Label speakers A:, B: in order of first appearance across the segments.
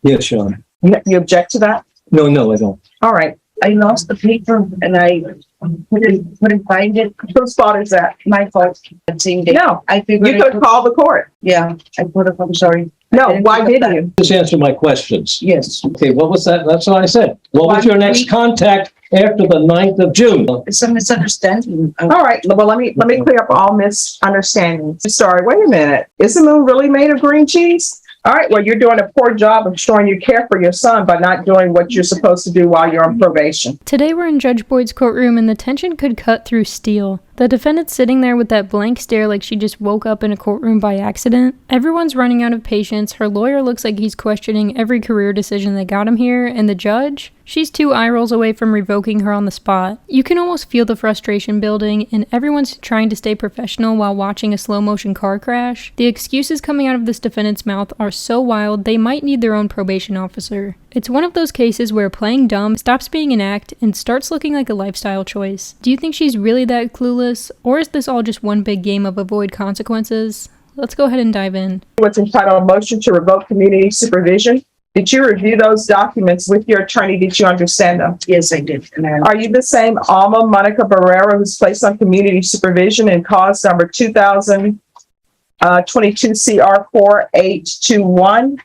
A: Yes, Sean.
B: You object to that?
A: No, I don't.
B: All right.
C: I lost the paper and I couldn't find it.
B: Whose fault is that?
C: My fault. That same day.
B: No,
C: I figured
B: you could call the court.
C: Yeah, I put up, I'm sorry.
B: No,
C: didn't
B: why
C: pick up
B: didn't you?
A: Just answer my questions.
C: Yes,
A: Okay, what was that? That's what I said. What was your next contact after the 9th of June?
C: it's a misunderstanding.
B: All right, well, let me clear up all misunderstandings. Sorry, wait a minute. Is the moon really made of green cheese? All right, well, you're doing a poor job of showing you care for your son by not doing what you're supposed to do while you're on probation.
D: Today we're in Judge Boyd's courtroom and the tension could cut through steel. The defendant's sitting there with that blank stare like she just woke up in a courtroom by accident. Everyone's running out of patience. Her lawyer looks like he's questioning every career decision that got him here, and the judge? She's 2 eye rolls away from revoking her on the spot. You can almost feel the frustration building, and everyone's trying to stay professional while watching a slow-motion car crash. The excuses coming out of this defendant's mouth are so wild, they might need their own probation officer. It's one of those cases where playing dumb stops being an act and starts looking like a lifestyle choice. Do you think she's really that clueless, or is this all just one big game of avoid consequences? Let's go ahead and dive in.
B: What's entitled a motion to revoke community supervision. Did you review those documents with your attorney? Did you understand them?
C: Yes, I did. And
B: Are you the same Alma Monica Barrera who's placed on community supervision in cause number 2022 CR 4821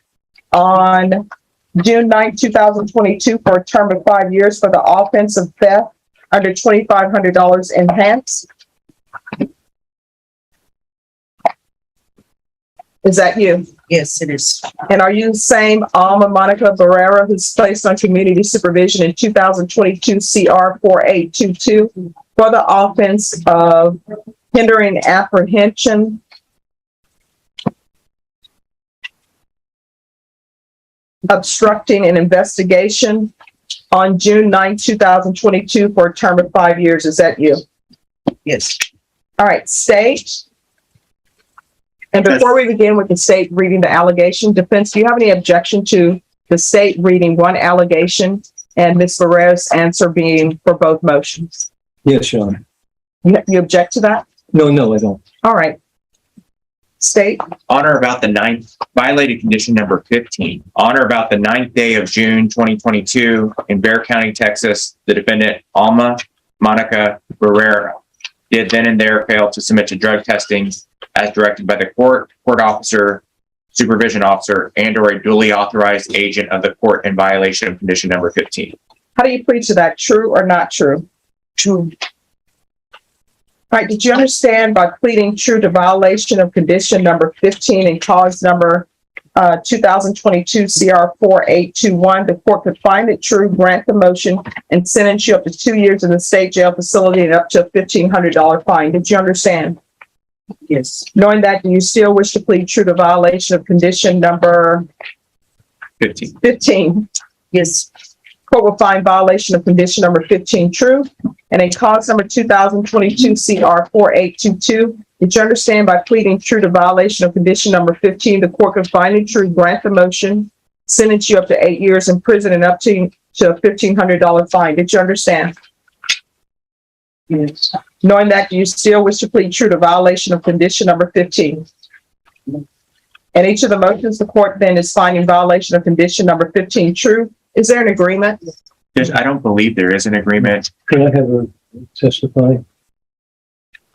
B: on June 9, 2022 for a term of 5 years for the offense of theft under $2,500 enhanced? Is that you?
C: yes, it is.
B: And are you the same Alma Monica Barrera who's placed on community supervision in 2022 CR 4822 for the offense of hindering apprehension, obstructing an investigation on June 9, 2022 for a term of 5 years? Is that you?
C: Yes.
B: All right, state. And before we begin with the state reading the allegation, defense, do you have any objection to the state reading one allegation and Ms. Barrera's answer being for both motions?
A: Yes, Sean.
B: You object to that?
A: No, I don't.
B: All right. State.
E: On or about the 9th, violated condition number 15. On or about the 9th day of June 2022 in Bexar County, Texas, the defendant Alma Monica Barrera did then and there fail to submit to drug testing as directed by the court officer, supervision officer, and or a duly authorized agent of the court in violation of condition number 15.
B: How do you plead to that? True or not true?
C: True.
B: All right. Did you understand by pleading true to violation of condition number 15 and cause number 2022 CR 4821, the court could find it true, grant the motion, and sentence you up to 2 years in the state jail facility and up to a $1,500 fine? Did you understand?
C: Yes.
B: Knowing that, do you still wish to plead true to violation of condition number 15?
C: Yes.
B: Court will find violation of condition number 15 true, and in cause number 2022 CR 4822, did you understand by pleading true to violation of condition number 15, the court could find it true, grant the motion, sentence you up to 8 years in prison and up to a $1,500 fine? Did you understand?
C: Yes.
B: Knowing that, do you still wish to plead true to violation of condition number 15? And each of the motions, the court then is finding violation of condition number 15 true. Is there an agreement?
E: I don't believe there is an agreement.
A: Can I have her testify?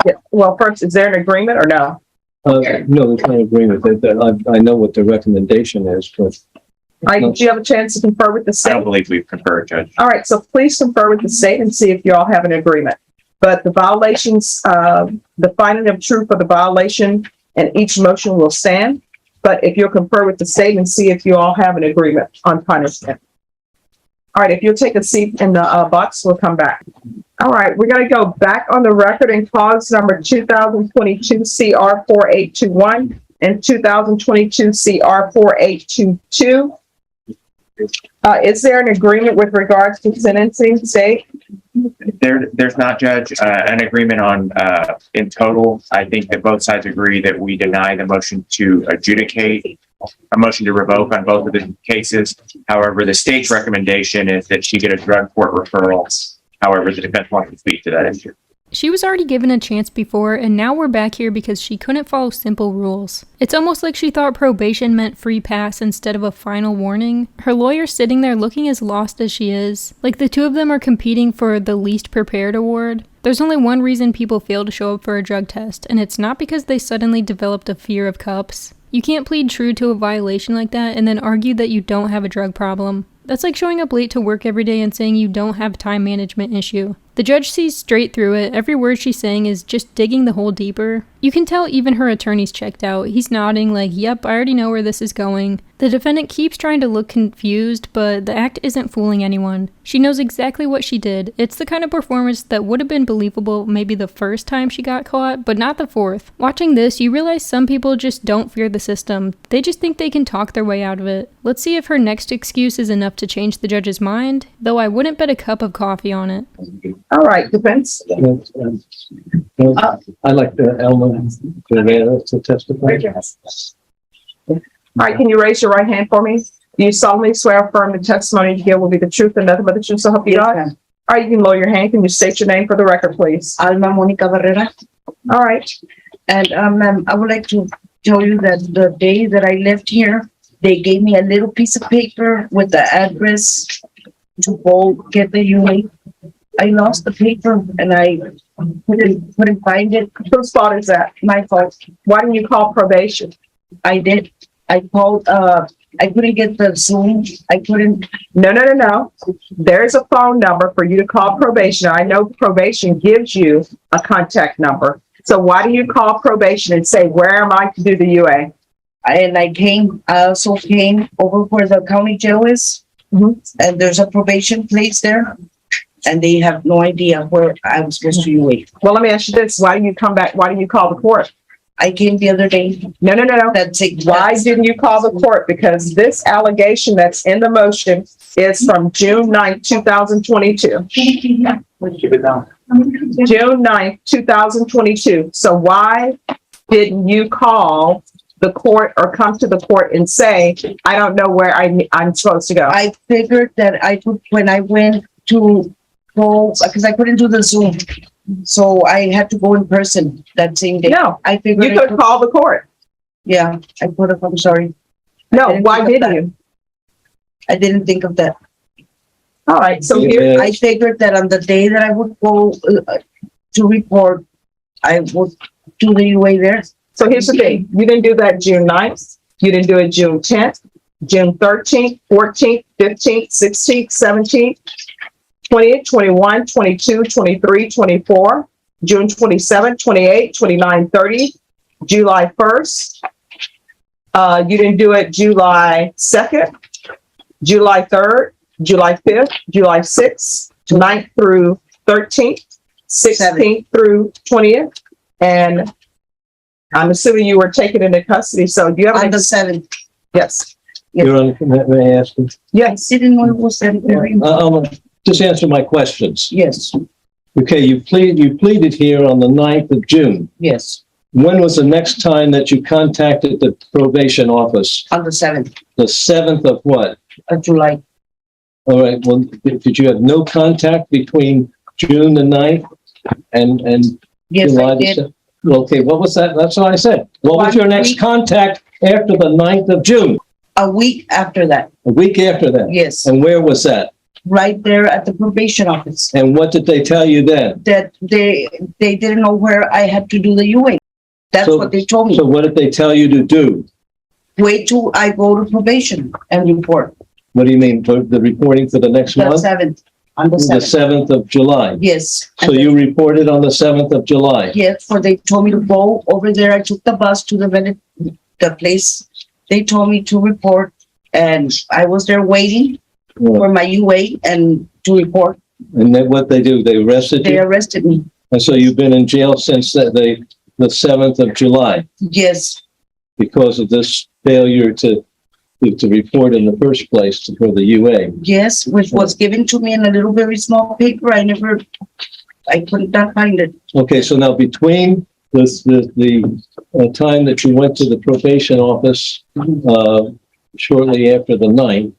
B: Yeah. Well, first, is there an agreement or no?
A: No, there's no agreement. I know what the recommendation is, but
B: All right, did you have a chance to confer with the
E: I
B: state?
E: don't believe we've conferred, Judge.
B: All right, so please confer with the state and see if you all have an agreement. But the violations, the finding of true for the violation and each motion will stand. But if you'll confer with the state and see if you all have an agreement on punishment. All right, if you'll take a seat in the box, we'll come back. All right, we're going to go back on the record in clause number 2022 CR 4821 and 2022 CR 4822. Is there an agreement with regards to sentencing, state?
E: There's not, Judge, an agreement on, in total. I think that both sides agree that we deny the motion to adjudicate, a motion to revoke on both of the cases. However, the state's recommendation is that she get a drug court referral. However, the defense wants to speak to that issue.
D: She was already given a chance before, and now we're back here because she couldn't follow simple rules. It's almost like she thought probation meant free pass instead of a final warning. Her lawyer's sitting there looking as lost as she is. Like the two of them are competing for the least prepared award. There's only one reason people fail to show up for a drug test, and it's not because they suddenly developed a fear of cups. You can't plead true to a violation like that and then argue that you don't have a drug problem. That's like showing up late to work every day and saying you don't have a time management issue. The judge sees straight through it. Every word she's saying is just digging the hole deeper. You can tell even her attorney's checked out. He's nodding like, yep, I already know where this is going. The defendant keeps trying to look confused, but the act isn't fooling anyone. She knows exactly what she did. It's the kind of performance that would have been believable maybe the first time she got caught, but not the fourth. Watching this, you realize some people just don't fear the system. They just think they can talk their way out of it. Let's see if her next excuse is enough to change the judge's mind, though I wouldn't bet a cup of coffee on it.
B: All right, defense.
A: I'd like Elma Rivera to testify.
B: All right, can you raise your right hand for me? Do you solemnly swear or affirm the testimony you give will be the truth and nothing but the truth, so help you God? All right, you can lower your hand. Can you state your name for the record, please?
C: Alma Monica Barrera.
B: All right.
C: And, ma'am, I would like to tell you that the day that I left here, they gave me a little piece of paper with the address to go get the UA. I lost the paper and I couldn't find it.
B: Whose fault is that?
C: My fault.
B: Why didn't you call probation?
C: I did. I called, I couldn't get the Zoom. I couldn't.
B: No. There's a phone number for you to call probation. I know probation gives you a contact number. So why do you call probation and say, where am I to do the UA?
C: And I also came over where the county jail is. And there's a probation place there. And they have no idea where I was supposed to UA.
B: Well, let me ask you this. Why didn't you come back? Why didn't you call the court?
C: I came the other day.
B: No.
C: That's it.
B: Why didn't you call the court? Because this allegation that's in the motion is from June 9th, 2022. June 9th, 2022. So why didn't you call the court or come to the court and say, I don't know where I'm supposed to go?
C: I figured that I could, when I went to go, because I couldn't do the Zoom. So I had to go in person that same day.
B: No,
C: I figured
B: you could call the court.
C: Yeah, I could have. I'm sorry.
B: No, why didn't you?
C: I didn't think of that.
B: All right, so here,
C: I figured that on the day that I would go to report, I would do the UA there.
B: so here's the thing. You didn't do that June 9th. You didn't do it June 10th, June 13th, 14th, 15th, 16th, 17th, 20th, 21, 22, 23, 24, June 27, 28, 29, 30, July 1st. You didn't do it July 2nd, July 3rd, July 5th, July 6th, 9th through 13th, 16th through 20th. And I'm assuming you were taken into custody. So do you have
C: On the 7th.
B: Yes.
A: Your Honor, may I ask you?
B: Yes.
C: I didn't know it was that.
A: Just answer my questions.
C: Yes,
A: Okay, you pleaded here on the 9th of June.
C: yes,
A: When was the next time that you contacted the probation office?
C: on the 7th
A: The 7th of what?
C: of July.
A: All right, well, did you have no contact between June the 9th and
C: Yes,
A: July
C: I
A: the
C: did.
A: 7th? Okay, what was that? That's what I said. What was your next contact after the 9th of June?
C: A week after that,
A: A week after that?
C: yes,
A: And where was that?
C: right there at the probation office.
A: And what did they tell you then?
C: That they didn't know where I had to do the UA. That's
A: So-
C: what they told me.
A: So what did they tell you to do?
C: Wait till I go to probation and report.
A: What do you mean, for the reporting for the next
C: The
A: month?
C: 7th, on the
A: The
C: 7th.
A: 7th of July?
C: Yes.
A: So you reported on the 7th of July?
C: Yes, for they told me to go over there. I took the bus to the place. They told me to report and I was there waiting for my UA and to report.
A: And then what they do, they arrested
C: They
A: you?
C: arrested me.
A: And so you've been in jail since the 7th of July
C: Yes,
A: because of this failure to report in the first place for the UA?
C: yes, which was given to me in a little very small paper. I could not find it.
A: Okay, so now between the time that you went to the probation office shortly after the 9th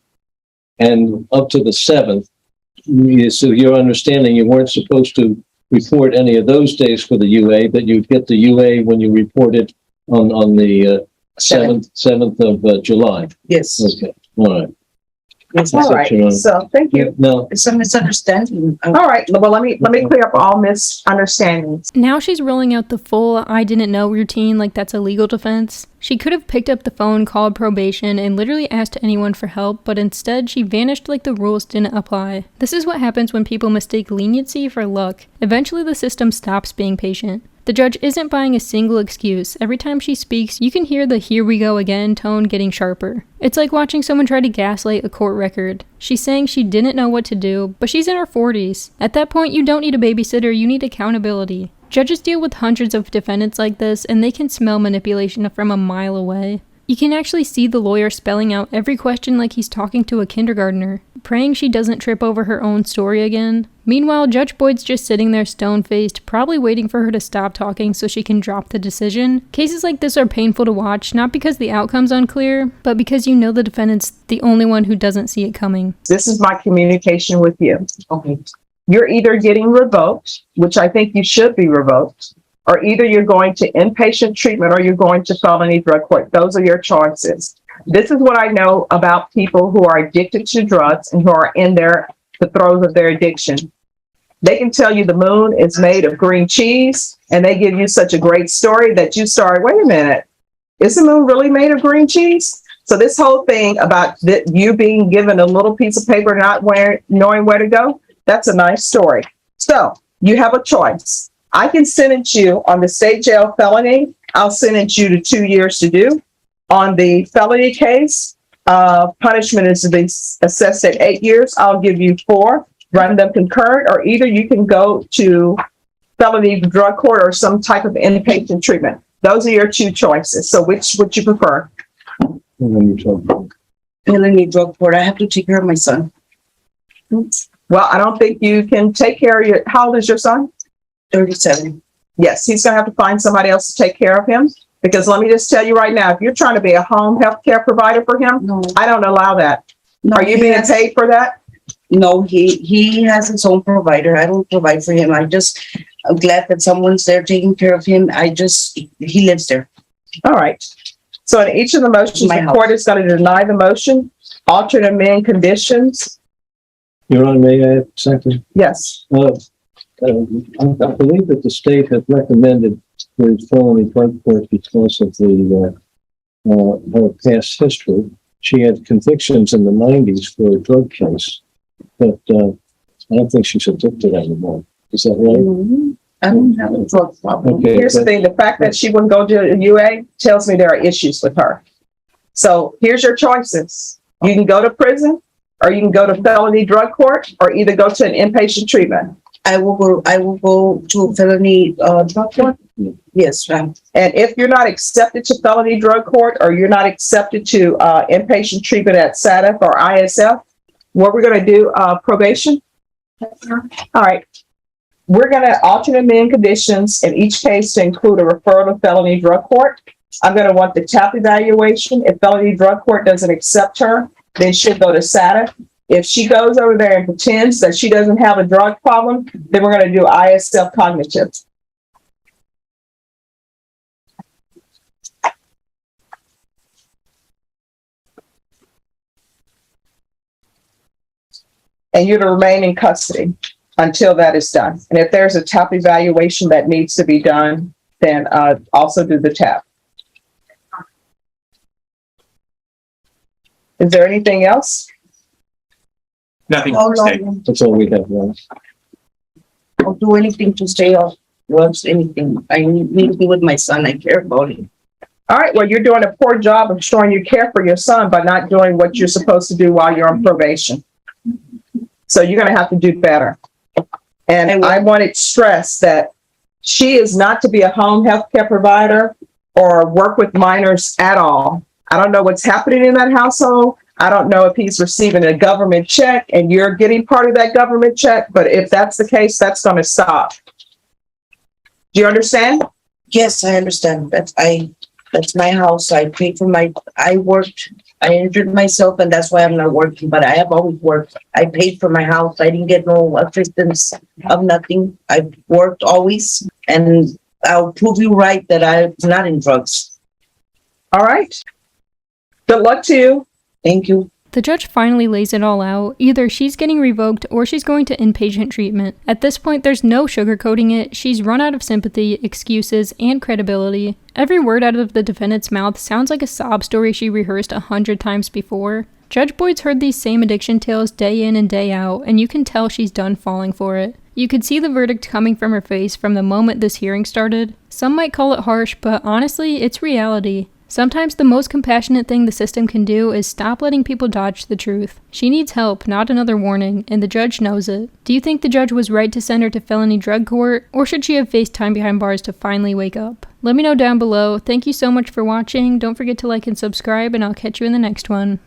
A: and up to the 7th, so your understanding, you weren't supposed to report any of those days for the UA, but you'd get the UA when you reported on the 7th of July.
C: Yes.
A: Okay, all right.
C: Yes.
B: All right, so thank you.
A: No,
C: It's a misunderstanding.
B: All right, well, let me clear up all misunderstandings.
D: Now she's rolling out the full I didn't know routine like that's a legal defense. She could have picked up the phone, called probation, and literally asked anyone for help, but instead she vanished like the rules didn't apply. This is what happens when people mistake leniency for luck. Eventually the system stops being patient. The judge isn't buying a single excuse. Every time she speaks, you can hear the here we go again tone getting sharper. It's like watching someone try to gaslight a court record. She's saying she didn't know what to do, but she's in her 40s. At that point, you don't need a babysitter, you need accountability. Judges deal with hundreds of defendants like this, and they can smell manipulation from a mile away. You can actually see the lawyer spelling out every question like he's talking to a kindergartner, praying she doesn't trip over her own story again. Meanwhile, Judge Boyd's just sitting there stone-faced, probably waiting for her to stop talking so she can drop the decision. Cases like this are painful to watch, not because the outcome's unclear, but because you know the defendant's the only one who doesn't see it coming.
B: This is my communication with you.
C: Okay.
B: You're either getting revoked, which I think you should be revoked, or either you're going to inpatient treatment or you're going to felony drug court. Those are your choices. This is what I know about people who are addicted to drugs and who are in the throes of their addiction. They can tell you the moon is made of green cheese, and they give you such a great story that you start, wait a minute, is the moon really made of green cheese? So this whole thing about you being given a little piece of paper, not knowing where to go, that's a nice story. So you have a choice. I can sentence you on the state jail felony. I'll sentence you to 2 years to do. On the felony case, punishment is to be assessed at 8 years. I'll give you 4, run them concurrent, or either you can go to felony drug court or some type of inpatient treatment. Those are your 2 choices. So which would you prefer?
C: Felony drug court. I have to take care of my son.
B: Well, I don't think you can take care of how old is your son?
C: 37.
B: Yes, he's going to have to find somebody else to take care of him. Because let me just tell you right now, if you're trying to be a home health care provider for him,
C: No.
B: I don't allow that.
C: No,
B: Are you being paid for that?
C: No, he has his own provider. I don't provide for him. I'm glad that someone's there taking care of him. He lives there.
B: All right. So in each of the motions,
C: My
B: the
C: house.
B: court is going to deny the motion, alter and amend conditions.
A: Your Honor, may I add something?
B: Yes.
A: I believe that the state has recommended the felony drug court because of her past history. She had convictions in the 90s for a drug case, but I don't think she's addicted anymore. Is that right?
C: I don't have a drug problem.
A: Okay.
B: Here's the thing, the fact that she wouldn't go to a UA tells me there are issues with her. So here's your choices. You can go to prison, or you can go to felony drug court, or either go to an inpatient treatment.
C: I will go to felony drug court. Yes, ma'am.
B: And if you're not accepted to felony drug court, or you're not accepted to inpatient treatment at SADF or ISF, what we're going to do, probation. All right. We're going to alter and amend conditions in each case to include a referral to felony drug court. I'm going to want the TAP evaluation. If felony drug court doesn't accept her, then she'll go to SADF. If she goes over there and pretends that she doesn't have a drug problem, then we're going to do ISF cognitive. And you're to remain in custody until that is done. And if there's a TAP evaluation that needs to be done, then also do the TAP. Is there anything else?
E: Nothing
C: How
E: to say.
C: long?
A: That's all we have, Your Honor.
C: I'll do anything to stay off drugs, anything. I need to be with my son. I care about him.
B: All right, well, you're doing a poor job of showing you care for your son by not doing what you're supposed to do while you're on probation. So you're going to have to do better. And I want to stress that she is not to be a home health care provider or work with minors at all. I don't know what's happening in that household. I don't know if he's receiving a government check and you're getting part of that government check, but if that's the case, that's going to stop. Do you understand?
C: Yes, I understand that. That's my house. I worked, I injured myself and that's why I'm not working, but I have always worked. I paid for my house. I didn't get no assistance of nothing. I've worked always and I'll prove you right that I'm not in drugs.
B: All right. Good luck to you.
C: Thank you.
D: The judge finally lays it all out. Either she's getting revoked or she's going to inpatient treatment. At this point, there's no sugarcoating it. She's run out of sympathy, excuses, and credibility. Every word out of the defendant's mouth sounds like a sob story she rehearsed 100 times before. Judge Boyd's heard these same addiction tales day in and day out, and you can tell she's done falling for it. You could see the verdict coming from her face from the moment this hearing started. Some might call it harsh, but honestly, it's reality. Sometimes the most compassionate thing the system can do is stop letting people dodge the truth. She needs help, not another warning, and the judge knows it. Do you think the judge was right to send her to felony drug court, or should she have faced time behind bars to finally wake up? Let me know down below. Thank you so much for watching. Don't forget to like and subscribe, and I'll catch you in the next one.